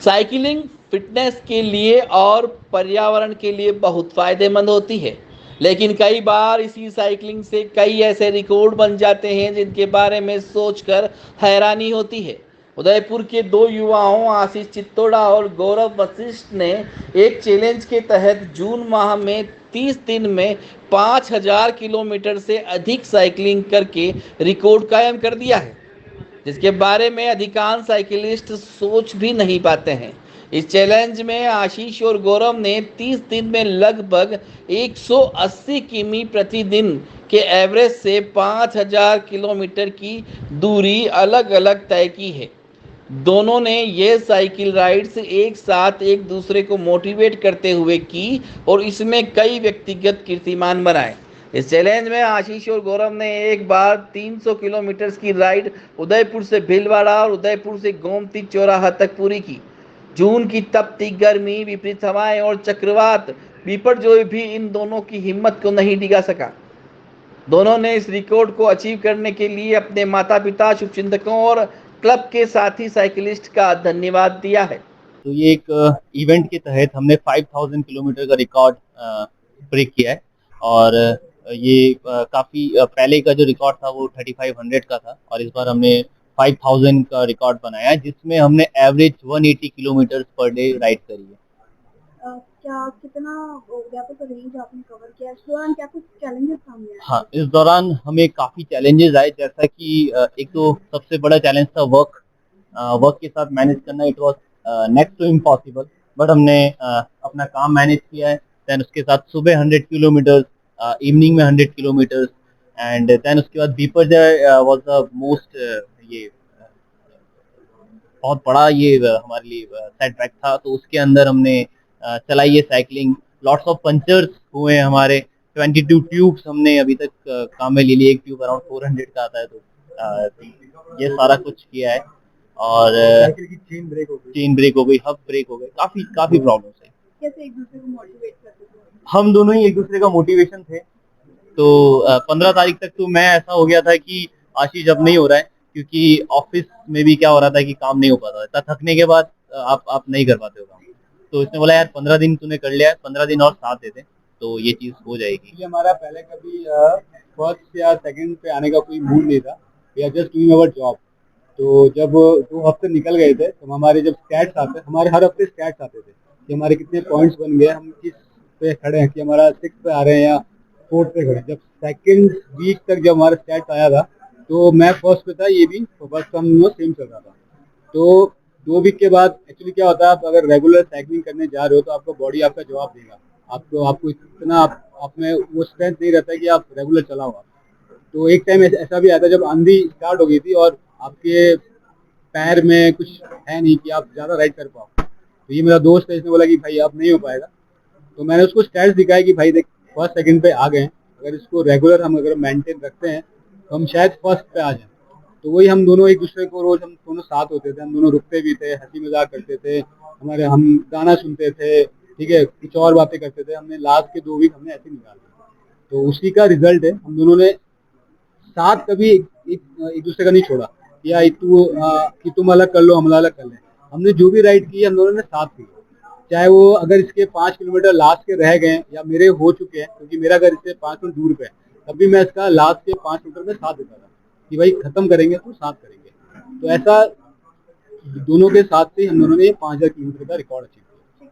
Cycling fitness के लिए और पर्यावरण के लिए बहुत फ़ायदेमंद होती है, लेकिन कई बार इसी साइकिलिंग से कई ऐसे रिकॉर्ड बन जाते हैं जिनके बारे में सोचकर हैरानी होती है। उदयपुर के दो युवाओं आशीष चित्तोड़ा और गौरव वशिष्ठ ने एक चैलेंज के तहत जून माह में 30 दिन में 5000 किलोमीटर से अधिक साइकिलिंग करके रिकॉर्ड कायम कर दिया है, जिसके बारे में अधिकांश साइकिलिस्ट सोच भी नहीं पाते हैं। इस चैलेंज में आशीष और गौरव ने 30 दिन में लगभग 180 किमी प्रतिदिन के एवरेज से 5000 किलोमीटर की दूरी अलग अलग तय की है। दोनों ने ये साइकिल राइड्स एक साथ एक दूसरे को मोटिवेट करते हुए की और इसमें कई व्यक्तिगत कीर्तिमान बनाए। इस चैलेंज में आशीष और गौरव ने एक बार 300 किलोमीटर की राइड उदयपुर से भीलवाड़ा और उदयपुर से गोमती चौराहा तक पूरी की। जून की तपती गर्मी, विपरीत हवाएं और चक्रवात बिपरजॉय भी इन दोनों की हिम्मत को नहीं डिगा सका। दोनों ने इस रिकॉर्ड को अचीव करने के लिए अपने माता पिता, शुभचिंतकों और क्लब के साथी साइकिलिस्ट का धन्यवाद दिया है। तो ये एक इवेंट के तहत हमने 5000 किलोमीटर का रिकॉर्ड ब्रेक किया है और ये काफ़ी पहले का जो रिकॉर्ड था वो 3500 का था और इस बार हमने 5000 का रिकॉर्ड बनाया है जिसमें हमने average 180 kilometre per day ride करी है। क्या कितना व्यापक रेंज आपने कवर किया? इस दौरान क्या कुछ चैलेंजेस सामने आए? हाँ, इस दौरान हमें काफ़ी चैलेंजेस आए, जैसा कि एक तो सबसे बड़ा चैलेंज था वर्क के साथ मैनेज करना। It was next to impossible, but हमने अपना काम मैनेज किया है। देन उसके साथ सुबह 100 किलोमीटर, इवनिंग में 100 किलोमीटर एंड देन उसके बाद बीपरजॉय वाज द मोस्ट ये बहुत बड़ा ये हमारे लिए सेटबैक था। तो उसके अंदर हमने चलाई है साइकिलिंग। लॉट्स ऑफ पंचर्स हुए हमारे। 22 ट्यूब्स हमने अभी तक काम में ले लिए। एक ट्यूब अराउंड 400 का आता है। तो ये सारा कुछ किया है और साइकिल की चेन ब्रेक हो गई, हब ब्रेक हो गए, काफी काफी प्रॉब्लम्स है। कैसे एक दूसरे को मोटिवेट करते थे? हम दोनों ही एक दूसरे का मोटिवेशन थे। तो 15 तारीख तक तो मैं ऐसा हो गया था कि आशीष अब नहीं हो रहा है, क्योंकि ऑफिस में भी क्या हो रहा था कि काम नहीं हो पाता था। थकने के बाद आप नहीं कर पाते हो काम। तो इसने बोला यार 15 दिन तूने कर लिया है, 15 दिन और साथ दे दे तो ये चीज हो जाएगी। ये हमारा पहले कभी फर्स्ट या सेकंड पे आने का कोई मूड नहीं था। We are just doing our job. तो जब 2 हफ्ते निकल गए थे तो हमारे जब स्टैट्स आते, हमारे हर हफ्ते स्टैट्स आते थे कि हमारे कितने पॉइंट्स बन गए, हम किस पे खड़े हैं, कि हमारा 6 पे आ रहे हैं या 4 पे खड़े हैं। जब सेकंड वीक तक जब हमारा स्टैट्स आया था तो मैं फर्स्ट पे था, ये भी फर्स्ट हम सेम चल रहा था। तो 2 वीक के बाद एक्चुअली क्या होता है, आप अगर रेगुलर साइकिलिंग करने जा रहे हो तो आपका बॉडी आपका जवाब देगा। आपको इतना आप में वो स्ट्रेंथ नहीं रहता है कि आप रेगुलर चलाओ आप। तो एक टाइम ऐसा भी आया था जब आंधी स्टार्ट हो गई थी और आपके पैर में कुछ है नहीं कि आप ज़्यादा राइड कर पाओ। तो ये मेरा दोस्त है, इसने बोला कि भाई अब नहीं हो पाएगा। तो मैंने उसको स्टैट्स दिखाया कि भाई देख, फर्स्ट सेकंड पे आ गए हैं, अगर इसको रेगुलर हम अगर मेंटेन रखते हैं तो हम शायद फर्स्ट पे आ जाएं। तो वही हम दोनों एक दूसरे को रोज हम दोनों साथ होते थे, हम दोनों रुकते भी थे, हंसी मजाक करते थे, हम गाना सुनते थे, ठीक है, कुछ और बातें करते थे। हमने लास्ट के 2 वीक हमने ऐसे निकाल दिए। तो उसी का रिजल्ट है, हम दोनों ने साथ कभी एक दूसरे का नहीं छोड़ा या कि तुम अलग कर लो हम अलग कर लें। हमने जो भी राइड की हम दोनों ने साथ की, चाहे वो अगर इसके 5 किलोमीटर लास्ट के रह गए या मेरे हो चुके हैं, क्योंकि मेरा घर इससे 5 मिनट दूर पे है, तब भी मैं इसका लास्ट के 5 किलोमीटर में साथ देता था कि भाई खत्म करेंगे तो साथ करेंगे। तो ऐसा दोनों के साथ से हम दोनों ने 5000 किलोमीटर का रिकॉर्ड अचीव किया।